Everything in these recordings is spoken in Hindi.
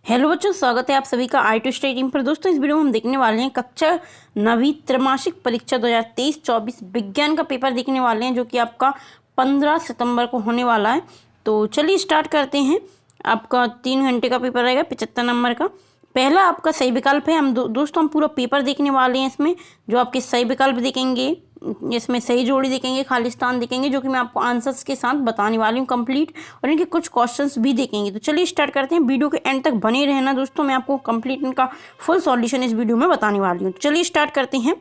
हेलो बच्चों, स्वागत है आप सभी का आई टू स्टडी टीम पर। दोस्तों, इस वीडियो में हम देखने वाले हैं कक्षा 9वीं त्रैमासिक परीक्षा 2023-24 विज्ञान का पेपर देखने वाले हैं, जो कि आपका 15 सितंबर को होने वाला है। तो चलिए स्टार्ट करते हैं। आपका 3 घंटे का पेपर रहेगा, 75 नंबर का। पहला आपका सही विकल्प है। दोस्तों हम पूरा पेपर देखने वाले हैं। इसमें जो आपके सही विकल्प देखेंगे, इसमें सही जोड़ी देखेंगे, खाली स्थान देखेंगे, जो कि मैं आपको आंसर्स के साथ बताने वाली हूँ कंप्लीट, और इनके कुछ क्वेश्चंस भी देखेंगे। तो चलिए स्टार्ट करते हैं। वीडियो के एंड तक बने रहना दोस्तों, मैं आपको कंप्लीट इनका फुल सॉल्यूशन इस वीडियो में बताने वाली हूँ। तो चलिए स्टार्ट करते हैं।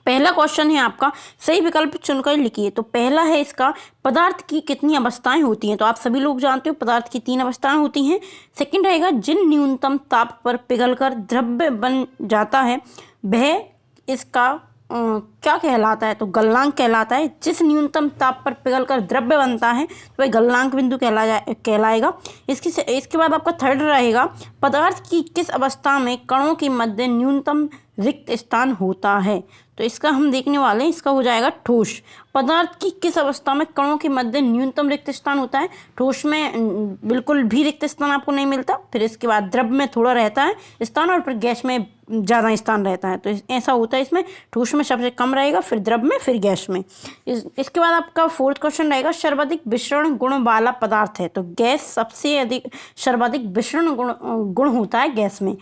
पहला क्वेश्चन है आपका, सही विकल्प चुनकर लिखिए। तो पहला है इसका, पदार्थ की कितनी अवस्थाएं होती हैं। तो आप सभी लोग जानते हो पदार्थ की 3 अवस्थाएं होती हैं। सेकंड रहेगा, जिन न्यूनतम ताप पर पिघलकर द्रव्य बन जाता है वह इसका क्या कहलाता है। तो गलनांक कहलाता है। जिस न्यूनतम ताप पर पिघलकर द्रव्य बनता है तो वह गलनांक बिंदु कहलाएगा। इसके बाद आपका थर्ड रहेगा, पदार्थ की किस अवस्था में कणों के मध्य न्यूनतम रिक्त स्थान होता है। तो इसका हम देखने वाले हैं। इसका हो जाएगा ठोस। पदार्थ की किस अवस्था में कणों के मध्य न्यूनतम रिक्त स्थान होता है। ठोस में बिल्कुल भी रिक्त स्थान आपको नहीं मिलता। फिर इसके बाद द्रव में थोड़ा रहता है स्थान, और फिर गैस में ज़्यादा स्थान रहता है। तो ऐसा होता है इसमें। ठोस में सबसे कम रहेगा, फिर द्रव में, फिर गैस में। इसके बाद आपका फोर्थ क्वेश्चन रहेगा, सर्वाधिक विसरण गुण वाला पदार्थ है। तो गैस सबसे अधिक सर्वाधिक विसरण गुण होता है गैस में।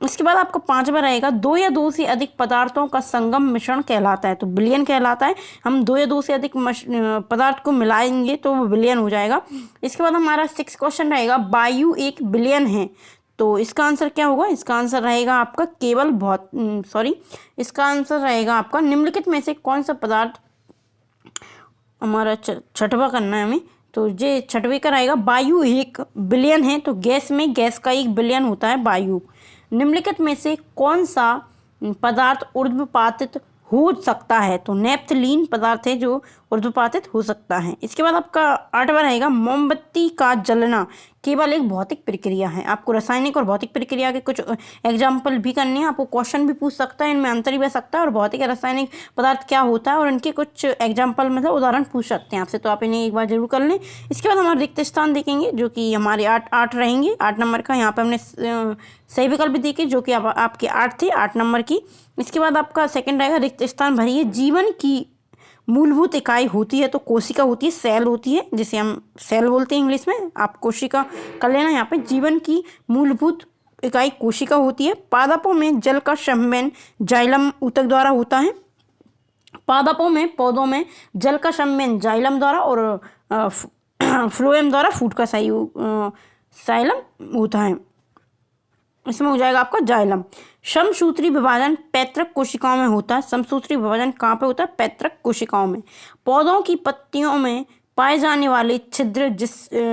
इसके बाद आपका 5वां रहेगा, 2 या 2 से अधिक पदार्थों का संगम मिश्रण कहलाता है। तो विलयन कहलाता है। हम 2 या 2 से अधिक पदार्थ को मिलाएंगे तो वो विलयन हो जाएगा। इसके बाद हमारा 6 क्वेश्चन रहेगा, वायु एक विलयन है। तो इसका आंसर क्या होगा। इसका आंसर रहेगा आपका इसका आंसर रहेगा आपका, निम्नलिखित में से कौन सा पदार्थ, हमारा छठवां करना है हमें। तो ये छठवें का रहेगा, वायु एक विलयन है। तो गैस में गैस का एक विलयन होता है वायु। निम्नलिखित में से कौन सा पदार्थ ऊर्ध्वपातित हो सकता है। तो नेफ्थलीन पदार्थ है जो ऊर्ध्वपातित हो सकता है। इसके बाद आपका 8वां रहेगा, मोमबत्ती का जलना केवल एक भौतिक प्रक्रिया है। आपको रासायनिक और भौतिक प्रक्रिया के कुछ एग्जाम्पल भी करने हैं। आपको क्वेश्चन भी पूछ सकता है, इनमें अंतर भी बह सकता है, और भौतिक या रासायनिक पदार्थ क्या होता है और इनके कुछ एग्जाम्पल मतलब उदाहरण पूछ सकते हैं आपसे। तो आप इन्हें एक बार जरूर कर लें। इसके बाद हमारे रिक्त स्थान देखेंगे, जो कि हमारे 8 रहेंगे। 8 नंबर का यहाँ पर हमने सही विकल्प देखे, जो कि आपके 8 थे, 8 नंबर की। इसके बाद आपका सेकंड रहेगा, रिक्त स्थान भरिए। जीवन की मूलभूत इकाई होती है। तो कोशिका होती है, सेल होती है, जिसे हम सेल बोलते हैं इंग्लिश में। आप कोशिका कर लेना यहाँ पे। जीवन की मूलभूत इकाई कोशिका होती है। पादपों में जल का संवहन जाइलम ऊतक द्वारा होता है। पौधों में जल का संवहन जाइलम द्वारा और फ्लोएम द्वारा फूड का साइलम होता है। इसमें हो जाएगा आपका जाइलम। समसूत्री विभाजन पैतृक कोशिकाओं में होता है। समसूत्री विभाजन कहाँ पे होता है। पैतृक कोशिकाओं में। पौधों की पत्तियों में पाए जाने वाले छिद्र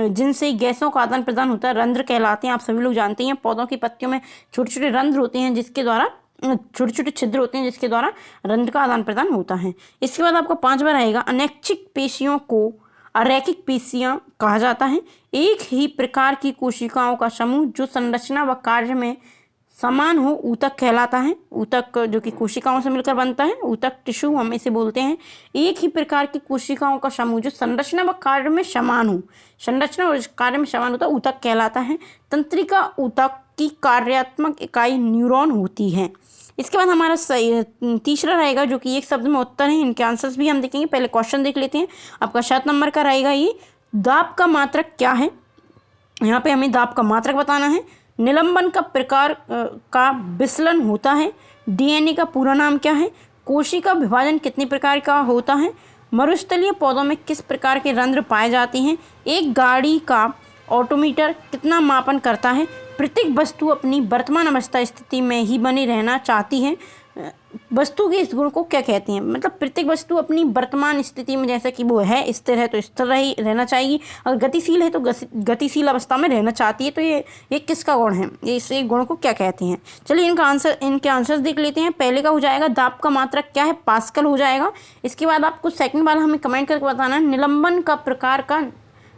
जिनसे गैसों का आदान प्रदान होता है, रंध्र कहलाते हैं। आप सभी लोग जानते हैं पौधों की पत्तियों में छोटे छोटे रंध्र होते हैं, जिसके द्वारा छोटे छोटे छिद्र होते हैं, जिसके द्वारा रंध्र का आदान प्रदान होता है। इसके बाद आपका 5वां रहेगा, अनैच्छिक पेशियों को अरैखिक पेशियां कहा जाता है। एक ही प्रकार की कोशिकाओं का समूह जो संरचना व कार्य में समान हो ऊतक कहलाता है। ऊतक जो कि कोशिकाओं से मिलकर बनता है, ऊतक टिश्यू हम इसे बोलते हैं। एक ही प्रकार की कोशिकाओं का समूह जो संरचना व कार्य में समान हो, संरचना और कार्य में समान होता है, ऊतक कहलाता है। तंत्रिका ऊतक की कार्यात्मक इकाई न्यूरॉन होती है। इसके बाद हमारा तीसरा रहेगा, जो कि एक शब्द में उत्तर है। इनके आंसर्स भी हम देखेंगे। पहले क्वेश्चन देख लेते हैं। आपका 7 नंबर का रहेगा, ये दाब का मात्रक क्या है। यहाँ पे हमें दाब का मात्रक बताना है। निलंबन का प्रकार का विचलन होता है। डीएनए का पूरा नाम क्या है। कोशिका विभाजन कितने प्रकार का होता है। मरुस्थलीय पौधों में किस प्रकार के रंध्र पाए जाते हैं। एक गाड़ी का ऑटोमीटर कितना मापन करता है। प्रत्येक वस्तु अपनी वर्तमान अवस्था स्थिति में ही बनी रहना चाहती है। वस्तु के इस गुण को क्या कहते हैं। मतलब प्रत्येक वस्तु अपनी वर्तमान स्थिति में, जैसे कि वो है स्थिर है तो स्थिर रहना चाहिए, अगर गतिशील है तो गतिशील अवस्था में रहना चाहती है। तो ये किसका गुण है, ये इस गुण को क्या कहते हैं। चलिए इनके आंसर्स देख लेते हैं। पहले का हो जाएगा, दाब का मात्रक क्या है, पास्कल हो जाएगा। इसके बाद आपको सेकंड वाला हमें कमेंट करके बताना है, निलंबन का प्रकार का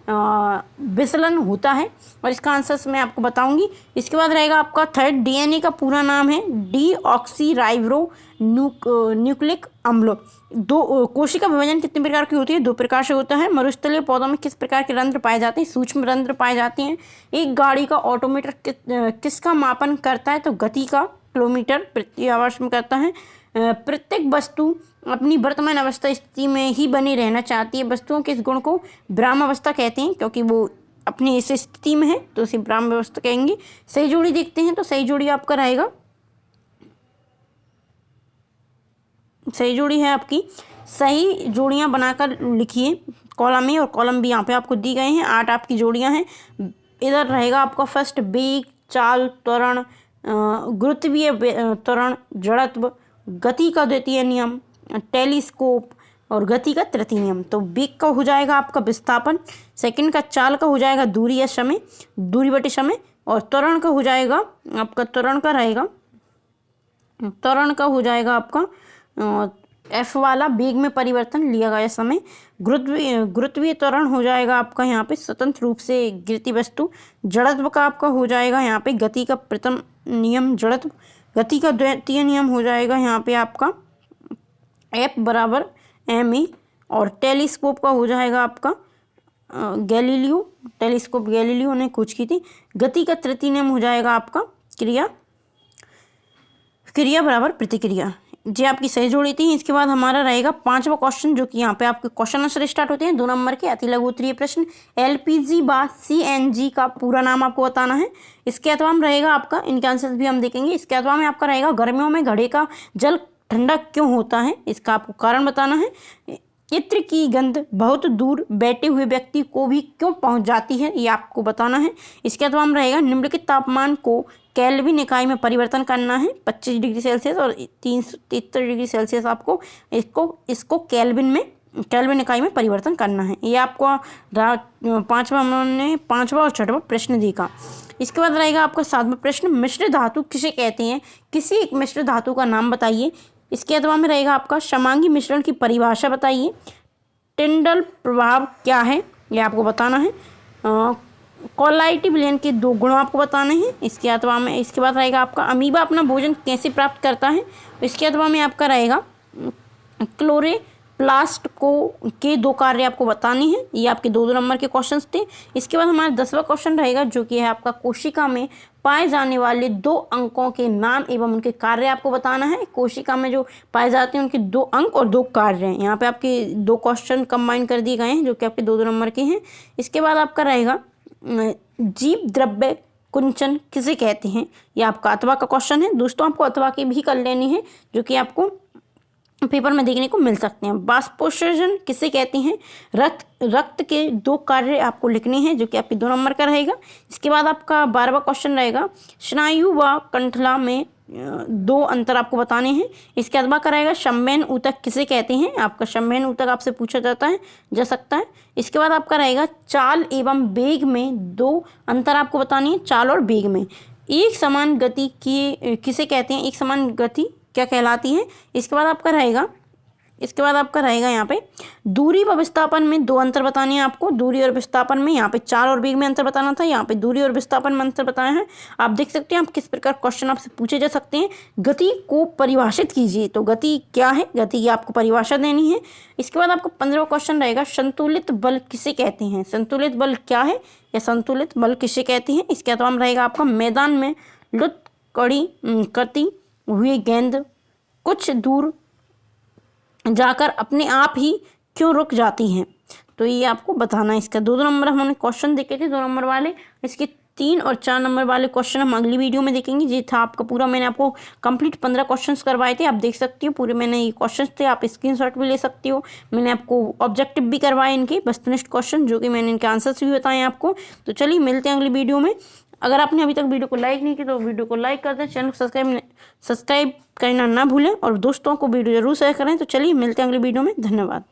विचलन होता है, और इसका आंसर मैं आपको बताऊंगी। इसके बाद रहेगा आपका थर्ड, डीएनए का पूरा नाम है डीऑक्सीराइबो न्यूक्लिक अम्ल। दो कोशिका विभाजन कितने प्रकार की होती है? 2 प्रकार से होता है। मरुस्थलीय पौधों में किस प्रकार के रंध्र पाए जाते हैं? सूक्ष्म रंध्र पाए जाते हैं। एक गाड़ी का ऑटोमीटर किसका मापन करता है? तो गति का, किलोमीटर प्रति आवर्ष में करता है। प्रत्येक वस्तु अपनी वर्तमान अवस्था स्थिति में ही बनी रहना चाहती है। वस्तुओं के इस गुण को ब्रह्मावस्था कहते हैं, क्योंकि वो अपनी इस स्थिति में है तो उसे ब्रह्मावस्था कहेंगे। सही जोड़ी देखते हैं, तो सही जोड़ी आपका रहेगा, सही जोड़ी है आपकी, सही जोड़ियां बनाकर लिखिए। कॉलम ए और कॉलम बी यहाँ पे आपको दी गए हैं। 8 आपकी जोड़ियां हैं। इधर रहेगा आपका फर्स्ट वेग, चाल, त्वरण, गुरुत्वीय त्वरण, जड़त्व, गति का द्वितीय नियम, टेलीस्कोप और गति का तृतीय नियम। तो वेग का हो जाएगा आपका विस्थापन, सेकंड का चाल का हो जाएगा दूरी या समय, दूरी बटे समय, और त्वरण का हो जाएगा आपका, त्वरण का रहेगा, त्वरण का हो जाएगा आपका एफ वाला, वेग में परिवर्तन लिया गया समय। गुरुत्वीय त्वरण हो जाएगा आपका यहाँ पे स्वतंत्र रूप से गिरती वस्तु। जड़त्व का आपका हो जाएगा यहाँ पे गति का प्रथम नियम जड़त्व, गति का द्वितीय नियम हो जाएगा यहाँ पे आपका एफ बराबर एम ए, और टेलीस्कोप का हो जाएगा आपका गैलीलियो, टेलीस्कोप गैलीलियो ने खोज की थी। गति का तृतीय नियम हो जाएगा आपका क्रिया, क्रिया बराबर प्रतिक्रिया। जी आपकी सही जोड़ी थी। इसके बाद हमारा रहेगा 5वां क्वेश्चन, जो कि यहाँ पे आपके क्वेश्चन आंसर स्टार्ट होते हैं 2 नंबर के अति लघु उत्तरीय प्रश्न। एलपीजी व सीएनजी का पूरा नाम आपको बताना है। इसके अथवा में रहेगा आपका, इनके आंसर भी हम देखेंगे। इसके अथवा में आपका रहेगा गर्मियों में घड़े का जल ठंडा क्यों होता है, इसका आपको कारण बताना है। इत्र की गंध बहुत दूर बैठे हुए व्यक्ति को भी क्यों पहुंच जाती है, ये आपको बताना है। इसके अथवा में रहेगा निम्नलिखित तापमान को केल्विन इकाई में परिवर्तन करना है। 25 डिग्री सेल्सियस और 373 डिग्री सेल्सियस आपको इसको केल्विन इकाई में परिवर्तन करना है। ये आपको 5वां और 6वां प्रश्न देखा। इसके बाद रहेगा आपका 7वां प्रश्न, मिश्र धातु किसे कहते हैं? किसी एक मिश्र धातु का नाम बताइए। इसके अथवा में रहेगा आपका समांगी मिश्रण की परिभाषा बताइए। टिंडल प्रभाव क्या है, ये आपको बताना है। कॉलाइटी विलयन के 2 गुण आपको बताने हैं। इसके अथवा में इसके बाद रहेगा आपका अमीबा अपना भोजन कैसे प्राप्त करता है। इसके अथवा में आपका रहेगा क्लोरोप्लास्ट के 2 कार्य आपको बताने हैं। ये आपके 2 नंबर के क्वेश्चंस थे। इसके बाद हमारा 10वां क्वेश्चन रहेगा, जो कि है आपका कोशिका में पाए जाने वाले 2 अंकों के नाम एवं उनके कार्य आपको बताना है। कोशिका में जो पाए जाते हैं उनके 2 अंक और 2 कार्य हैं। यहाँ पे आपके 2 क्वेश्चन कंबाइन कर दिए गए हैं, जो कि आपके 2 नंबर के हैं। इसके बाद आपका रहेगा जीव द्रव्य कुंचन किसे कहते हैं, ये आपका अथवा का क्वेश्चन है। दोस्तों आपको अथवा की भी कर लेनी है, जो कि आपको पेपर में देखने को मिल सकते हैं। बाष्पोत्सर्जन किसे कहते हैं? रक्त के 2 कार्य आपको लिखने हैं, जो कि आपके 2 नंबर का रहेगा। इसके बाद आपका 12वां क्वेश्चन रहेगा, स्नायु व कंठला में 2 अंतर आपको बताने हैं। इसके अथवा का रहेगा संवहन ऊतक किसे कहते हैं? आपका संवहन ऊतक आपसे पूछा जा सकता है। इसके बाद आपका रहेगा चाल एवं वेग में 2 अंतर आपको बतानी है। चाल और वेग में एक समान गति की किसे कहते हैं? एक समान गति क्या कहलाती है? इसके बाद आपका रहेगा यहाँ पे दूरी व विस्थापन में 2 अंतर बताने हैं आपको। दूरी और विस्थापन में यहाँ पे चाल और वेग में अंतर बताना था, यहाँ पे दूरी और विस्थापन में अंतर बताया है। आप देख सकते हैं आप किस प्रकार क्वेश्चन आपसे पूछे जा सकते हैं। गति को परिभाषित कीजिए, तो गति क्या है, गति की आपको परिभाषा देनी है। इसके बाद आपको 15वां क्वेश्चन रहेगा, संतुलित बल किसे कहते हैं? संतुलित बल क्या है या संतुलित बल किसे कहते हैं? इसके अथवा में रहेगा आपका मैदान में लुत्कड़ी करती हुई गेंद कुछ दूर जाकर अपने आप ही क्यों रुक जाती हैं, तो ये आपको बताना है। इसका 2 नंबर हमने क्वेश्चन देखे थे 2 नंबर वाले। इसके 3 और 4 नंबर वाले क्वेश्चन हम अगली वीडियो में देखेंगे। ये था आपका पूरा, मैंने आपको कंप्लीट 15 क्वेश्चंस करवाए थे। आप देख सकती हो पूरे मैंने ये क्वेश्चंस थे, आप स्क्रीनशॉट भी ले सकती हो। मैंने आपको ऑब्जेक्टिव भी करवाए इनके वस्तुनिष्ठ क्वेश्चन, जो कि मैंने इनके आंसर्स भी बताए आपको। तो चलिए मिलते हैं अगली वीडियो में। अगर आपने अभी तक वीडियो को लाइक नहीं किया तो वीडियो को लाइक कर दें, चैनल को सब्सक्राइब करना ना भूलें और दोस्तों को वीडियो जरूर शेयर करें। तो चलिए मिलते हैं अगली वीडियो में। धन्यवाद।